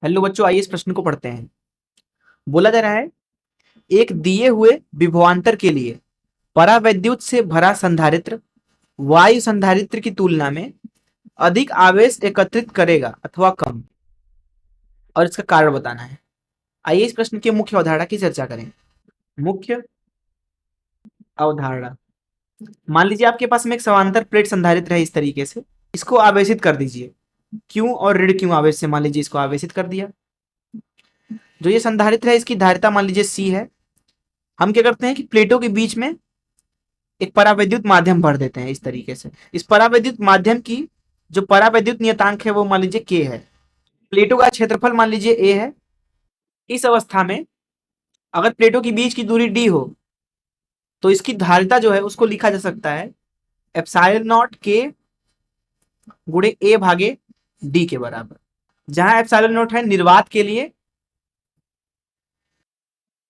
Hello बच्चों, आइए इस प्रश्न को पढ़ते हैं। बोला जा रहा है, एक दिए हुए विभवांतर के लिए परावैद्युत से भरा संधारित्र वायु संधारित्र की तुलना में अधिक आवेश एकत्रित करेगा अथवा कम, और इसका कारण बताना है। आइए इस प्रश्न की मुख्य अवधारणा की चर्चा करें। मुख्य अवधारणा, मान लीजिए आपके पास में एक समांतर प्लेट संधारित्र है। इस तरीके से इसको आवेशित कर दीजिए। क्यों और ऋण क्यों आवेश से मान लीजिए इसको आवेशित कर दिया। जो ये संधारित्र है इसकी धारिता मान लीजिए C है। हम क्या करते हैं कि प्लेटों के बीच में एक परावैद्युत माध्यम भर देते हैं। इस तरीके से इस परावैद्युत माध्यम की जो परावैद्युत नियतांक है वो मान लीजिए K है। प्लेटों का क्षेत्रफल मान लीजिए A है। इस अवस्था में अगर प्लेटों के बीच की दूरी D हो तो इसकी धारिता जो है उसको लिखा जा सकता है एप्सिलॉन नॉट K गुणे A भागे D के बराबर, जहां एप्सिलॉन नॉट है निर्वात के लिए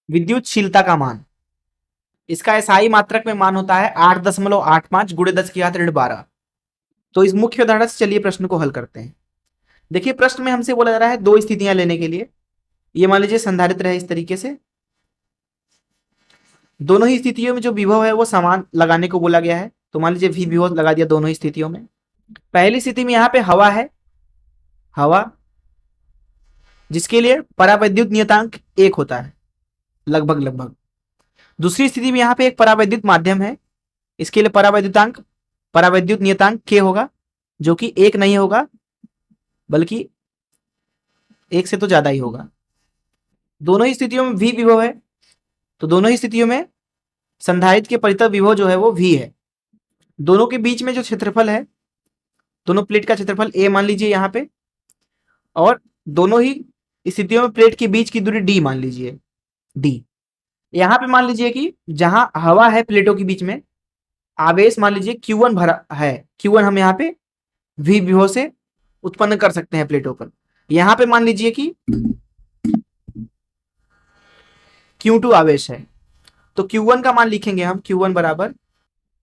विद्युतशीलता का मान। इसका एसआई मात्रक में मान होता है 8.85 गुणे 10⁻12। तो इस मुख्य उदाहरण से चलिए प्रश्न को हल करते हैं। देखिए प्रश्न में हमसे बोला जा रहा है दो स्थितियां लेने के लिए। ये मान लीजिए संधारित्र है। इस तरीके से दोनों ही स्थितियों में जो विभव है वो समान लगाने को बोला गया है। तो मान लीजिए V विभव लगा दिया दोनों ही स्थितियों में। पहली स्थिति में यहाँ पे हवा है, हवा जिसके लिए परावैद्युत नियतांक 1 होता है लगभग लगभग। दूसरी स्थिति में यहाँ पे एक परावैद्युत माध्यम है, इसके लिए परावैद्युत नियतांक K होगा, जो कि 1 नहीं होगा बल्कि 1 से तो ज्यादा ही होगा। दोनों ही स्थितियों में V विभव है, तो दोनों ही स्थितियों में संधारित्र के परितः विभव जो है वो V है। दोनों के बीच में जो क्षेत्रफल है, दोनों प्लेट का क्षेत्रफल A मान लीजिए यहाँ पे, और दोनों ही स्थितियों में प्लेट के बीच की दूरी D मान लीजिए D। यहाँ पे मान लीजिए कि जहां हवा है प्लेटों के बीच में, आवेश मान लीजिए Q1 भरा है। Q1 हम यहाँ पे V विभव से उत्पन्न कर सकते हैं प्लेटों पर। यहाँ पे मान लीजिए कि Q2 आवेश है, तो Q1 का मान लिखेंगे हम। Q1 बराबर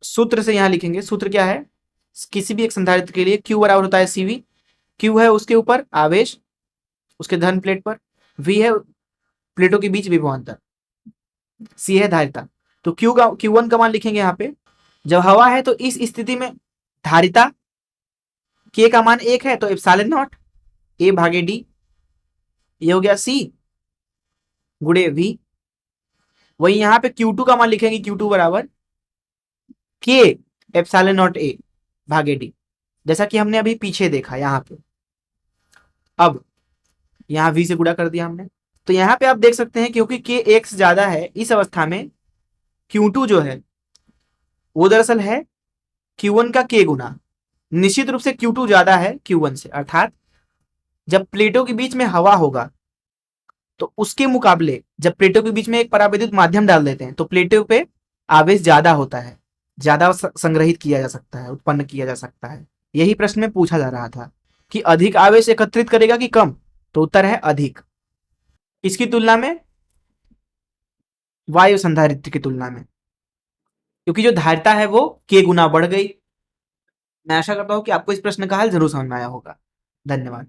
सूत्र से यहाँ लिखेंगे। सूत्र क्या है, किसी भी एक संधारित्र के लिए Q बराबर होता है CV। Q है उसके ऊपर आवेश, उसके धन प्लेट पर। V है प्लेटों के बीच विभवांतर, C है धारिता। तो Q1 का मान लिखेंगे यहाँ पे। जब हवा है तो इस स्थिति में धारिता K का मान 1 है, तो एप्सिलॉन नॉट A भागे D, ये हो गया C गुणे V। वही यहाँ पे Q2 का मान लिखेंगे। Q2 बराबर K एप्सिलॉन नॉट A भागे D, जैसा कि हमने अभी पीछे देखा यहाँ पे। अब यहाँ V से गुणा कर दिया हमने, तो यहाँ पे आप देख सकते हैं क्योंकि K 1 से ज्यादा है, इस अवस्था में Q2 जो है वो दरअसल है Q1 का K गुना। निश्चित रूप से Q2 ज्यादा है Q1 से, अर्थात जब प्लेटों के बीच में हवा होगा तो उसके मुकाबले जब प्लेटों के बीच में एक परावैद्युत माध्यम डाल देते हैं तो प्लेटों पे आवेश ज्यादा होता है, ज्यादा संग्रहित किया जा सकता है, उत्पन्न किया जा सकता है। यही प्रश्न में पूछा जा रहा था कि अधिक आवेश एकत्रित करेगा कि कम, तो उत्तर है अधिक। इसकी तुलना में वायु संधारित्र की तुलना में, क्योंकि जो धारिता है वो K गुना बढ़ गई। मैं आशा करता हूं कि आपको इस प्रश्न का हल जरूर समझ में आया होगा। धन्यवाद।